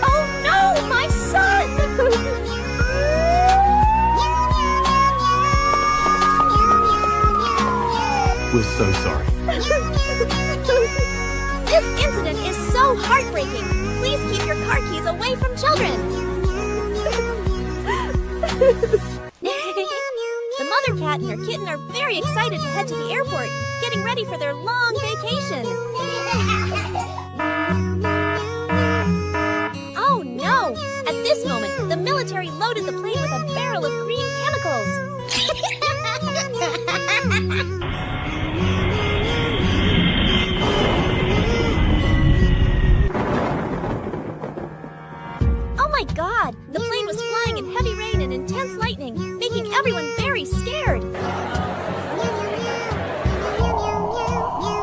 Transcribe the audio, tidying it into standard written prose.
Oh no, my son! We're so sorry. This incident is so heartbreaking. Please keep your car keys away from children. The mother cat and her kitten are very excited to head to the airport, getting ready for their long vacation.